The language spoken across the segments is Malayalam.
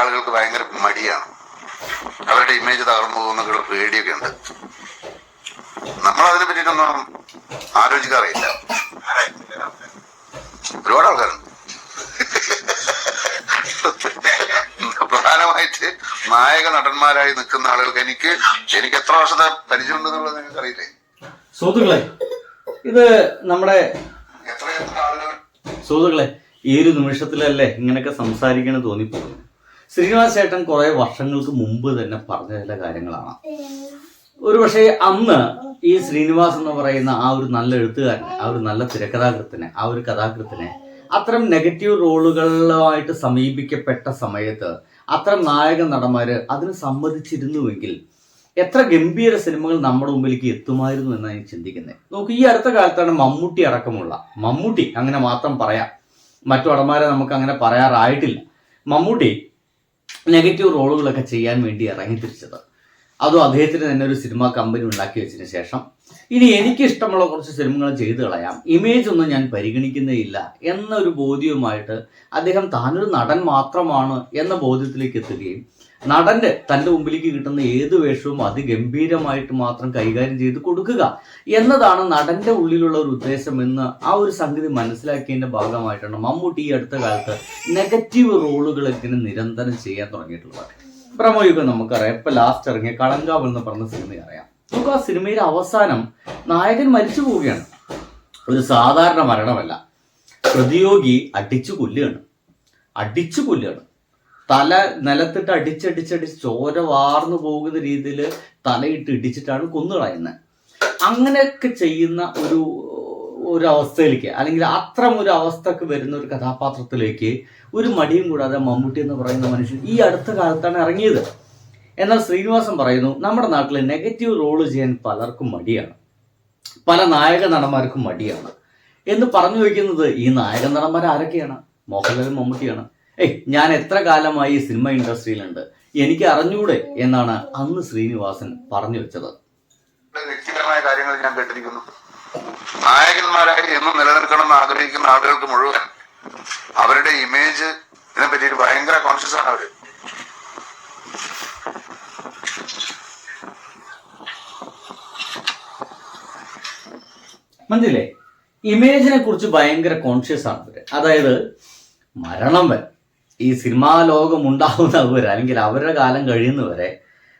ആളുകൾക്ക് ഭയങ്കര മടിയാണ്. അവരുടെ ഇമേജ് തകർന്നു പോകുന്നൊക്കെയുള്ള പേടിയൊക്കെ ഉണ്ട്. നമ്മൾ അതിനെ പറ്റിയിട്ടൊന്നും ആലോചിക്കാറില്ല. ഒരുപാട് ആൾക്കാരുണ്ട്. പ്രധാനമായിട്ട് നായക നടന്മാരായി നിൽക്കുന്ന ആളുകൾക്ക് എനിക്ക് എത്ര വർഷത്തെ പരിചയമുണ്ടെന്നുള്ളത് നിങ്ങൾക്ക് അറിയില്ലേ? സുഹൃത്തുക്കളെ, ഇത് നമ്മുടെ സുഹൃത്തുക്കളെ ഈ ഒരു നിമിഷത്തിലല്ലേ ഇങ്ങനെയൊക്കെ സംസാരിക്കണം തോന്നിപ്പോകുന്നു. ശ്രീനിവാസ് ചേട്ടൻ കുറെ വർഷങ്ങൾക്ക് മുമ്പ് തന്നെ പറഞ്ഞ ചില കാര്യങ്ങളാണ്. ഒരുപക്ഷെ അന്ന് ഈ ശ്രീനിവാസ് എന്ന് പറയുന്ന ആ ഒരു നല്ല എഴുത്തുകാരനെ, ആ ഒരു നല്ല തിരക്കഥാകൃത്തിനെ, ആ ഒരു കഥാകൃത്തിനെ അത്തരം നെഗറ്റീവ് റോളുകളുമായിട്ട് സമീപിക്കപ്പെട്ട സമയത്ത് അത്തരം നായക നടന്മാര് അതിന് സമ്മതിച്ചിരുന്നുവെങ്കിൽ എത്ര ഗംഭീര സിനിമകൾ നമ്മുടെ മുമ്പിലേക്ക് എത്തുമായിരുന്നു എന്നാണ് ഞാൻ ചിന്തിക്കുന്നത്. നോക്കൂ, ഈ അടുത്ത കാലത്താണ് മമ്മൂട്ടി അടക്കമുള്ള മമ്മൂട്ടി, അങ്ങനെ മാത്രം പറയാം, മറ്റു നടന്മാരെ നമുക്ക് അങ്ങനെ പറയാറായിട്ടില്ല, മമ്മൂട്ടി നെഗറ്റീവ് റോളുകളൊക്കെ ചെയ്യാൻ വേണ്ടി ഇറങ്ങിത്തിരിച്ചത്. അതും അദ്ദേഹത്തിന് തന്നെ ഒരു സിനിമാ കമ്പനി ഉണ്ടാക്കി വെച്ചതിന് ശേഷം ഇനി എനിക്ക് ഇഷ്ടമുള്ള കുറച്ച് സിനിമകൾ ചെയ്തു കളയാം, ഇമേജ് ഒന്നും ഞാൻ പരിഗണിക്കുന്നേയില്ല എന്നൊരു ബോധ്യവുമായിട്ട് അദ്ദേഹം താനൊരു നടൻ മാത്രമാണ് എന്ന ബോധ്യത്തിലേക്ക് എത്തുകയും നടന്റെ തൻ്റെ മുമ്പിലേക്ക് കിട്ടുന്ന ഏത് വേഷവും അതിഗംഭീരമായിട്ട് മാത്രം കൈകാര്യം ചെയ്ത് കൊടുക്കുക എന്നതാണ് നടന്റെ ഉള്ളിലുള്ള ഒരു ഉദ്ദേശം എന്ന് ആ ഒരു സംഗതി മനസ്സിലാക്കിയതിന്റെ ഭാഗമായിട്ടാണ് മമ്മൂട്ടി ഈ അടുത്ത കാലത്ത് നെഗറ്റീവ് റോളുകളൊക്കെ നിരന്തരം ചെയ്യാൻ തുടങ്ങിയിട്ടുള്ളത്. പ്രമോയുഗം നമുക്കറിയാം. ഇപ്പൊ ലാസ്റ്റ് ഇറങ്ങിയ കളങ്കാവ് എന്ന് പറഞ്ഞ സിനിമ അറിയാം. നമുക്ക് ആ സിനിമയിലെ അവസാനം നായകൻ മരിച്ചു പോവുകയാണ്. ഒരു സാധാരണ മരണമല്ല, പ്രതിയോഗി അടിച്ചു കൊല്ലുകയാണ്. തല നിലത്തിട്ട് അടിച്ചടിച്ചടിച്ച് ചോര വാർന്നു പോകുന്ന രീതിയിൽ തലയിട്ട് ഇടിച്ചിട്ടാണ് കൊന്നുകളയുന്നത്. അങ്ങനെയൊക്കെ ചെയ്യുന്ന ഒരു അവസ്ഥയിലേക്ക്, അല്ലെങ്കിൽ അത്തരം ഒരു അവസ്ഥക്ക് വരുന്ന ഒരു കഥാപാത്രത്തിലേക്ക് ഒരു മടിയും കൂടാതെ മമ്മൂട്ടി എന്ന് പറയുന്ന മനുഷ്യൻ ഈ അടുത്ത കാലത്താണ് ഇറങ്ങിയത്. എന്നാൽ ശ്രീനിവാസൻ പറയുന്നു, നമ്മുടെ നാട്ടിൽ നെഗറ്റീവ് റോള് ചെയ്യാൻ പലർക്കും മടിയാണ്, പല നായക നടന്മാർക്കും മടിയാണ് എന്ന് പറഞ്ഞു വയ്ക്കുന്നത് ഈ നായക നടന്മാർ ആരൊക്കെയാണ്? മോഹൻലാലും മമ്മൂട്ടിയാണ്. ഞാൻ എത്ര കാലമായി സിനിമ ഇൻഡസ്ട്രിയിലുണ്ട്, എനിക്ക് അറിഞ്ഞൂടെ എന്നാണ് അന്ന് ശ്രീനിവാസൻ പറഞ്ഞു വെച്ചത്. വ്യക്തിപരമായ കാര്യങ്ങൾ ഞാൻ കേട്ടിരിക്കുന്നു. നായകന്മാരായി എന്നും നിലനിൽക്കണമെന്ന് ആഗ്രഹിക്കുന്ന ആളുകൾക്ക് മുഴുവൻ അവരുടെ ഇമേജ് ഇതിനെ പറ്റിയിട്ട് ഭയങ്കര കോൺഷ്യസ് ആണ് അവര്. മനസ്സിലെ ഇമേജിനെ കുറിച്ച് ഭയങ്കര കോൺഷ്യസ് ആണ് അവര്. അതായത് മരണം വരെ, ഈ സിനിമാ ലോകം ഉണ്ടാവുന്നവരെ അല്ലെങ്കിൽ അവരുടെ കാലം കഴിയുന്നവരെ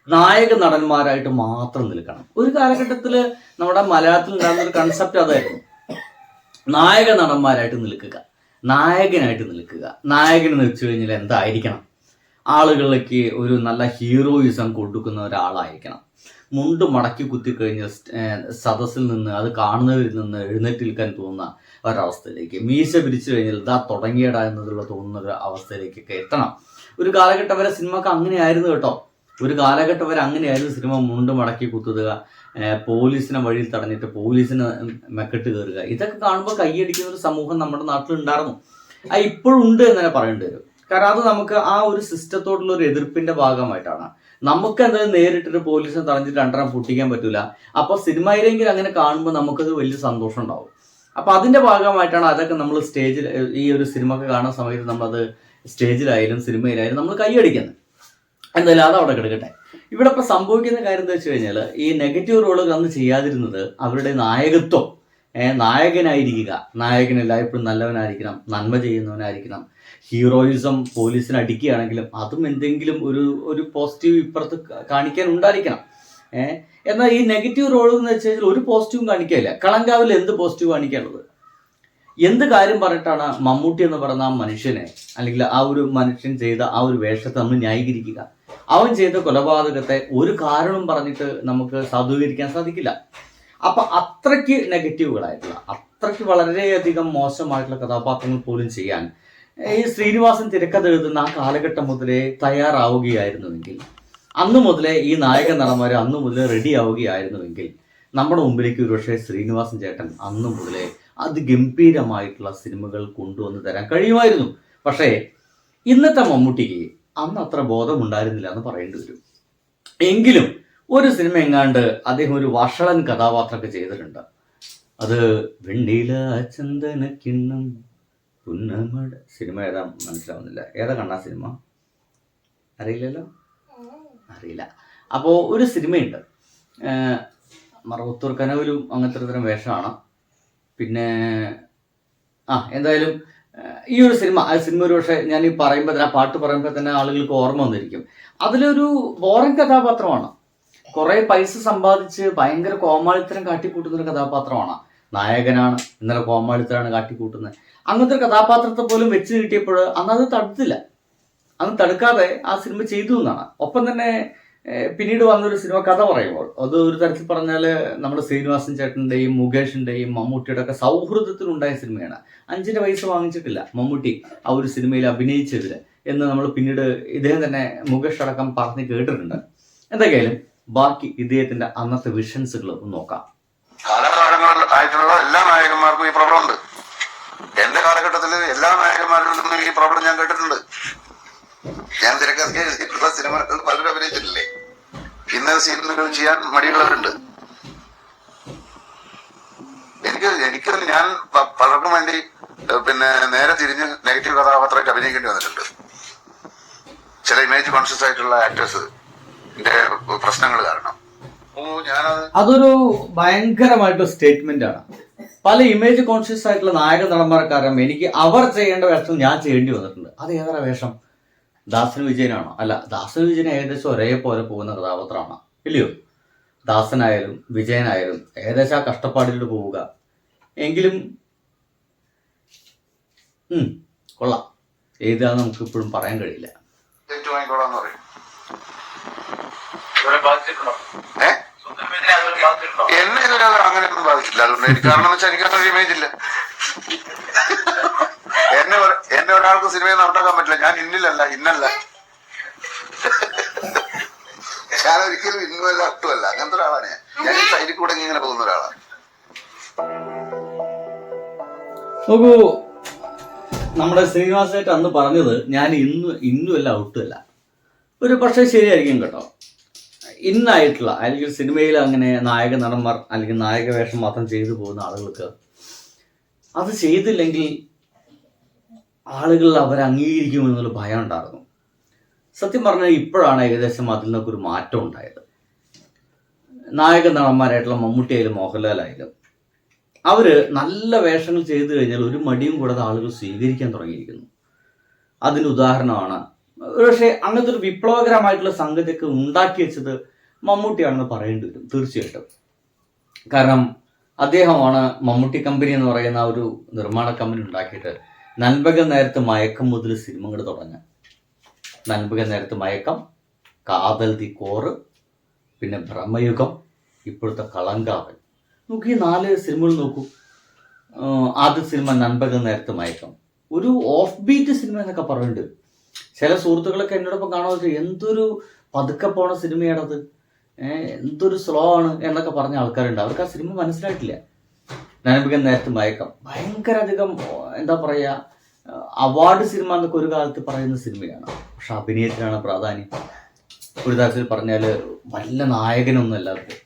നായക നടന്മാരായിട്ട് മാത്രം നിൽക്കണം. ഒരു കാലഘട്ടത്തിൽ നമ്മുടെ മലയാളത്തിൽ ഉണ്ടാകുന്ന ഒരു കൺസെപ്റ്റ് അതായിരുന്നു, നായക നടന്മാരായിട്ട് നിൽക്കുക, നായകനായിട്ട് നിൽക്കുക. നായകൻ എന്ന് വെച്ച് കഴിഞ്ഞാൽ എന്തായിരിക്കണം? ആളുകളിലേക്ക് ഒരു നല്ല ഹീറോയിസം കൊടുക്കുന്ന ഒരാളായിരിക്കണം. മുണ്ട് മടക്കി കുത്തിക്കഴിഞ്ഞ സദസ്സിൽ നിന്ന്, അത് കാണുന്നവരിൽ നിന്ന് എഴുന്നേറ്റ് നിൽക്കാൻ തോന്നുന്ന ഒരവസ്ഥയിലേക്ക്, മീശ പിരിച്ചു കഴിഞ്ഞാൽ ഇതാ തുടങ്ങിയടാ എന്നതുള്ള തോന്നുന്ന ഒരു അവസ്ഥയിലേക്കൊക്കെ എത്തണം. ഒരു കാലഘട്ടം വരെ സിനിമക്ക് അങ്ങനെയായിരുന്നു കേട്ടോ. ഒരു കാലഘട്ടം വരെ അങ്ങനെയായിരുന്നു സിനിമ. മുണ്ട് മടക്കി കുത്തുക, പോലീസിനെ വഴിയിൽ തടഞ്ഞിട്ട് പോലീസിനെ മെക്കെട്ട് കയറുക, ഇതൊക്കെ കാണുമ്പോൾ കൈയടിക്കുന്ന ഒരു സമൂഹം നമ്മുടെ നാട്ടിലുണ്ടായിരുന്നു. ഇപ്പോഴും ഉണ്ട് എന്ന് തന്നെ പറയേണ്ടി വരും. കാരണം അത് നമുക്ക് ആ ഒരു സിസ്റ്റത്തോടുള്ള ഒരു എതിർപ്പിന്റെ ഭാഗമായിട്ടാണ്. നമുക്ക് എന്തായാലും നേരിട്ടിട്ട് പോലീസിനെ തടഞ്ഞിട്ട് രണ്ടെണ്ണം പൊട്ടിക്കാൻ പറ്റൂല. അപ്പൊ സിനിമയിലെങ്കിലും അങ്ങനെ കാണുമ്പോൾ നമുക്കത് വലിയ സന്തോഷം ഉണ്ടാവും. അപ്പൊ അതിന്റെ ഭാഗമായിട്ടാണ് അതൊക്കെ നമ്മൾ സ്റ്റേജിൽ, ഈ ഒരു സിനിമ ഒക്കെ കാണുന്ന സമയത്ത് നമ്മളത് സ്റ്റേജിലായാലും സിനിമയിലായാലും നമ്മൾ കൈയടിക്കുന്നത്. എന്തായാലും അത് അവിടെ കിടക്കട്ടെ. ഇവിടെ ഇപ്പൊ സംഭവിക്കുന്ന കാര്യം എന്താ വെച്ച് കഴിഞ്ഞാൽ, ഈ നെഗറ്റീവ് റോളുകൾ അന്ന് ചെയ്യാതിരുന്നത് അവരുടെ നായകത്വം, നായകനായിരിക്കുക, നായകൻ എല്ലായ്പ്പോഴും നല്ലവനായിരിക്കണം, നന്മ ചെയ്യുന്നവനായിരിക്കണം. ഹീറോയിസം പോലീസിനെ അടിക്കുകയാണെങ്കിലും അതും എന്തെങ്കിലും ഒരു പോസിറ്റീവ് ഇപ്പുറത്ത് കാണിക്കാൻ ഉണ്ടായിരിക്കണം. എന്നാൽ ഈ നെഗറ്റീവ് റോൾ എന്ന് വെച്ച് കഴിഞ്ഞാൽ ഒരു പോസിറ്റീവും കാണിക്കാനില്ല. കളങ്കാവിൽ എന്ത് പോസിറ്റീവ് കാണിക്കാനുള്ളത്? എന്ത് കാര്യം പറഞ്ഞിട്ടാണ് മമ്മൂട്ടി എന്ന് പറയുന്ന ആ മനുഷ്യനെ, അല്ലെങ്കിൽ ആ ഒരു മനുഷ്യൻ ചെയ്ത ആ ഒരു വേഷത്തെ നമ്മൾ ന്യായീകരിക്കുക? അവൻ ചെയ്ത കൊലപാതകത്തെ ഒരു കാരണവും പറഞ്ഞിട്ട് നമുക്ക് സാധൂകരിക്കാൻ സാധിക്കില്ല. അപ്പൊ അത്രയ്ക്ക് നെഗറ്റീവുകളായിട്ടുള്ള, അത്രയ്ക്ക് വളരെയധികം മോശമായിട്ടുള്ള കഥാപാത്രങ്ങൾ പോലും ചെയ്യാൻ ഈ ശ്രീനിവാസൻ തിരക്കഥ എഴുതുന്ന ആ കാലഘട്ടം മുതലേ തയ്യാറാവുകയായിരുന്നുവെങ്കിൽ, അന്ന് മുതലേ ഈ നായക നടന്മാർ അന്ന് മുതലേ റെഡി ആവുകയായിരുന്നുവെങ്കിൽ നമ്മുടെ മുമ്പിലേക്ക് ഒരുപക്ഷെ ശ്രീനിവാസൻ ചേട്ടൻ അന്ന് മുതലേ അതിഗംഭീരമായിട്ടുള്ള സിനിമകൾ കൊണ്ടുവന്ന് തരാൻ കഴിയുമായിരുന്നു. പക്ഷേ ഇന്നത്തെ മമ്മൂട്ടിക്ക് അന്ന് അത്ര ബോധമുണ്ടായിരുന്നില്ല എന്ന് പറയേണ്ടി വരും. എങ്കിലും ഒരു സിനിമ എങ്ങാണ്ട് അദ്ദേഹം ഒരു വഷളൻ കഥാപാത്രമൊക്കെ ചെയ്തിട്ടുണ്ട്. അത് വെണ്ണില ചന്ദനക്കിണ്ണം പുന്നമട, സിനിമ ഏതാ മനസ്സിലാവുന്നില്ല, ഏതാ കണ്ണാ സിനിമ? അറിയില്ലല്ലോ, അറിയില്ല. അപ്പോൾ ഒരു സിനിമയുണ്ട്, മറവത്തൂർ കനവിലും അങ്ങനത്തെ തരം വേഷമാണ്. പിന്നെ എന്തായാലും ഈ ഒരു സിനിമ ഒരു പക്ഷേ ഞാൻ ഈ പറയുമ്പോൾ തന്നെ, ആ പാട്ട് പറയുമ്പോൾ തന്നെ ആളുകൾക്ക് ഓർമ്മ വന്നിരിക്കും. അതിലൊരു ബോറിംഗ് കഥാപാത്രമാണ്. കുറെ പൈസ സമ്പാദിച്ച് ഭയങ്കര കോമാളിത്തരം കാട്ടിക്കൂട്ടുന്നൊരു കഥാപാത്രമാണ്. നായകനാണ്, ഇന്നലെ കോമാളിത്തരമാണ് കാട്ടിക്കൂട്ടുന്നത്. അങ്ങനത്തെ ഒരു കഥാപാത്രത്തെ പോലും വെച്ച് കിട്ടിയപ്പോൾ അന്നത് തടുത്തില്ല. അന്ന് തടുക്കാതെ ആ സിനിമ ചെയ്തു എന്നാണ്. ഒപ്പം തന്നെ പിന്നീട് വന്നൊരു സിനിമ കഥ പറയുമ്പോൾ അത് ഒരു തരത്തിൽ പറഞ്ഞാൽ നമ്മുടെ ശ്രീനിവാസൻ ചേട്ടൻ്റെയും മുകേഷിൻ്റെയും മമ്മൂട്ടിയുടെ ഒക്കെ സൗഹൃദത്തിലുണ്ടായ സിനിമയാണ്. 5 പൈസ വാങ്ങിച്ചിട്ടില്ല മമ്മൂട്ടി ആ ഒരു സിനിമയിൽ അഭിനയിച്ചതിൽ എന്ന് നമ്മൾ പിന്നീട് ഇദ്ദേഹം തന്നെ മുകേഷ് അടക്കം പറഞ്ഞ് കേട്ടിട്ടുണ്ട്. എന്തൊക്കെയായാലും ബാക്കി ഇദ്ദേഹത്തിന്റെ അന്നത്തെ വിഷൻസുകൾ ഒന്ന് നോക്കാം. കാലഘട്ടങ്ങളായിട്ടുള്ള എല്ലാ നായകന്മാർക്കും ഈ പ്രോബ്ലം ഉണ്ട്. എന്റെ കാലഘട്ടത്തിൽ എല്ലാ നായകന്മാരിൽ നിന്നും ഈ പ്രോബ്ലം ഞാൻ കേട്ടിട്ടുണ്ട്. ഞാൻ തിരക്കഥ എഴുതിയിട്ടുള്ള സിനിമകൾ പലരും അഭിനയിച്ചിട്ടില്ലേ. ഇന്ന സീനുകൾ ചെയ്യാൻ മടിയുള്ളവരുണ്ട്. എനിക്ക് ഞാൻ പലർക്കും വേണ്ടി പിന്നെ നേരെ തിരിഞ്ഞ് നെഗറ്റീവ് കഥാപാത്രമായിട്ട് അഭിനയിക്കേണ്ടി വന്നിട്ടുണ്ട്. ചില ഇമേജ് കോൺഷ്യസ് ആയിട്ടുള്ള ആക്ടേഴ്സ് പ്രശ്നങ്ങൾ കാരണം. അതൊരു ഭയങ്കരമായിട്ടുള്ള സ്റ്റേറ്റ്മെന്റ് ആണ്. പല ഇമേജ് കോൺഷ്യസ് ആയിട്ടുള്ള നായക നടന്മാർ കാരണം എനിക്ക് അവർ ചെയ്യേണ്ട വേഷം ഞാൻ ചെയ്യേണ്ടി വന്നിട്ടുണ്ട്. അത് ഏതാ വേഷം? ദാസൻ വിജയനാണോ? അല്ല, ദാസൻ വിജയൻ ഏകദേശം ഒരേപോലെ പോകുന്ന കഥാപാത്രമാണ്, ഇല്ലയോ? ദാസനായാലും വിജയനായാലും ഏകദേശം ആ കഷ്ടപ്പാടിലൂടെ പോവുക. എങ്കിലും കൊള്ളാം. ഏതാന്ന് നമുക്ക് ഇപ്പോഴും പറയാൻ കഴിയില്ല. എന്നെ ഇതുവരെ അങ്ങനെയൊന്നും ബാധിച്ചില്ല. അതുകൊണ്ട് എനിക്ക് കാരണം എന്ന് വെച്ചാൽ എനിക്കത്ര ഇമേജ് ഇല്ല. എന്നെ ഒരാൾക്ക് സിനിമയിൽ നടത്താൻ പറ്റില്ല. ഞാൻ ഇന്നല്ല. ഞാൻ ഒരിക്കലും ഇന്നുമല്ല അട്ടുമല്ല. അങ്ങനത്തെ ഒരാളാണ് ഞാൻ. ഈ സൈഡിൽ കൂടെ ഇങ്ങനെ പോകുന്ന ഒരാളാണ്. നോക്കൂ, നമ്മുടെ ശ്രീനിവാസായിട്ട് അന്ന് പറഞ്ഞത് ഞാൻ ഇന്നുമല്ല ഔട്ടുമല്ല. ഒരു പക്ഷേ ശരിയായിരിക്കും കേട്ടോ. ഇന്നായിട്ടുള്ള അല്ലെങ്കിൽ സിനിമയിൽ അങ്ങനെ നായക നടന്മാർ അല്ലെങ്കിൽ നായക വേഷം മാത്രം ചെയ്തു പോകുന്ന ആളുകൾക്ക് അത് ചെയ്തില്ലെങ്കിൽ ആളുകൾ അവരെ അംഗീകരിക്കുമെന്നുള്ള ഭയം ഉണ്ടായിരുന്നു. സത്യം പറഞ്ഞാൽ ഇപ്പോഴാണ് ഏകദേശം അതിൽ നിന്നൊക്കെ ഒരു മാറ്റം ഉണ്ടായത്. നായക നടന്മാരായിട്ടുള്ള മമ്മൂട്ടിയായാലും മോഹൻലാലായാലും അവര് നല്ല വേഷങ്ങൾ ചെയ്തു കഴിഞ്ഞാൽ ഒരു മടിയും കൂടാതെ ആളുകൾ സ്വീകരിക്കാൻ തുടങ്ങിയിരിക്കുന്നു. അതിന് ഉദാഹരണമാണ്, പക്ഷേ അങ്ങനത്തെ ഒരു വിപ്ലവകരമായിട്ടുള്ള സംഗതിയൊക്കെ ഉണ്ടാക്കി വെച്ചത് മമ്മൂട്ടിയാണെന്ന് പറയേണ്ടി വരും തീർച്ചയായിട്ടും. കാരണം അദ്ദേഹമാണ് മമ്മൂട്ടി കമ്പനി എന്ന് പറയുന്ന ഒരു നിർമ്മാണ കമ്പനി ഉണ്ടാക്കിയിട്ട് നൻപകൽ നേരത്ത് മയക്കം മുതൽ സിനിമകൾ തുടങ്ങാൻ. നൻപകൽ നേരത്ത് മയക്കം, കാതൽ ദി കോറ്, പിന്നെ ബ്രഹ്മയുഗം, ഇപ്പോഴത്തെ കളങ്കാവൽ. നോക്കൂ, ഈ 4 സിനിമകൾ നോക്കൂ. ആദ്യ സിനിമ നൻപകൽ നേരത്ത് മയക്കം, ഒരു ഓഫ് ബീറ്റ് സിനിമ എന്നൊക്കെ പറയുന്നുണ്ട്. ചില സുഹൃത്തുക്കളൊക്കെ എന്നോടൊപ്പം കാണാൻ എന്തൊരു പതുക്കെ പോണ സിനിമയാണത്, എന്തൊരു സ്ലോ ആണ് എന്നൊക്കെ പറഞ്ഞ ആൾക്കാരുണ്ട്. അവർക്ക് ആ സിനിമ മനസ്സിലായിട്ടില്ല. നൻപകൽ നേരത്ത് മയക്കം ഭയങ്കര അധികം എന്താ പറയുക, അവാർഡ് സിനിമ എന്നൊക്കെ ഒരു കാലത്ത് പറയുന്ന സിനിമയാണ്. പക്ഷെ അഭിനയത്തിനാണ് പ്രാധാന്യം. ഒരു തരത്തിൽ പറഞ്ഞാൽ വല്ല നായകനൊന്നുമല്ല അവർക്ക്.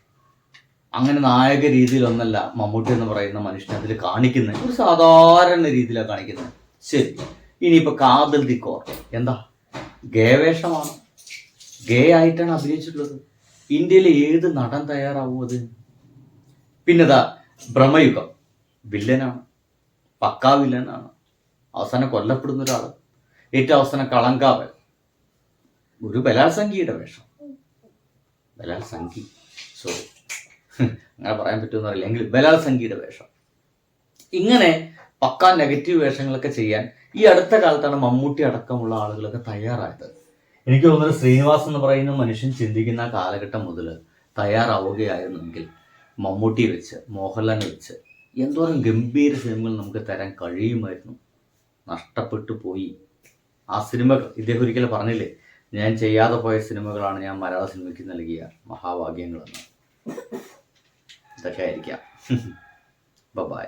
അങ്ങനെ നായക രീതിയിലൊന്നല്ല മമ്മൂട്ടി എന്ന് പറയുന്ന മനുഷ്യനെ അതിൽ കാണിക്കുന്നത്. ഒരു സാധാരണ രീതിയിലാണ് കാണിക്കുന്നത്. ശരി, ഇനിയിപ്പോൾ കാതൽ ദി കോർ എന്താ ഗേ വേഷമാണ്. ഗേ ആയിട്ടാണ് അഭിനയിച്ചിട്ടുള്ളത്. ഇന്ത്യയിലെ ഏത് നടൻ തയ്യാറാവും അത്? പിന്നെതാ ബ്രഹ്മയുഗം, വില്ലനാണ്, പക്കാ വില്ലനാണ്. അവസാനം കൊല്ലപ്പെടുന്ന ഒരാൾ. ഏറ്റവും അവസാനം കളങ്കാവൽ, ഒരു ബലാത്സംഗിയുടെ വേഷം. ബലാത്സംഗി, സോറി അങ്ങനെ പറയാൻ പറ്റുമെന്ന് അറിയില്ല, എങ്കിലും ബലാത്സംഗിയുടെ വേഷം. ഇങ്ങനെ പക്കാ നെഗറ്റീവ് വേഷങ്ങളൊക്കെ ചെയ്യാൻ ഈ അടുത്ത കാലത്താണ് മമ്മൂട്ടി അടക്കമുള്ള ആളുകളൊക്കെ തയ്യാറായത്. എനിക്ക് തോന്നുന്നത് ശ്രീനിവാസ് എന്ന് പറയുന്ന മനുഷ്യൻ ചിന്തിക്കുന്ന കാലഘട്ടം മുതൽ തയ്യാറാവുകയായിരുന്നെങ്കിൽ മമ്മൂട്ടി വെച്ച്, മോഹൻലാലിനെ വെച്ച് എന്തോരം ഗംഭീര സിനിമകൾ നമുക്ക് തരാൻ കഴിയുമായിരുന്നു. നഷ്ടപ്പെട്ടു പോയി ആ സിനിമകൾ. ഇദ്ദേഹം ഒരിക്കലും പറഞ്ഞില്ലേ, ഞാൻ ചെയ്യാതെ പോയ സിനിമകളാണ് ഞാൻ മലയാള സിനിമയ്ക്ക് നൽകിയ മഹാഭാഗ്യങ്ങളെന്ന്. ഇതൊക്കെ ആയിരിക്കാം. ബൈ.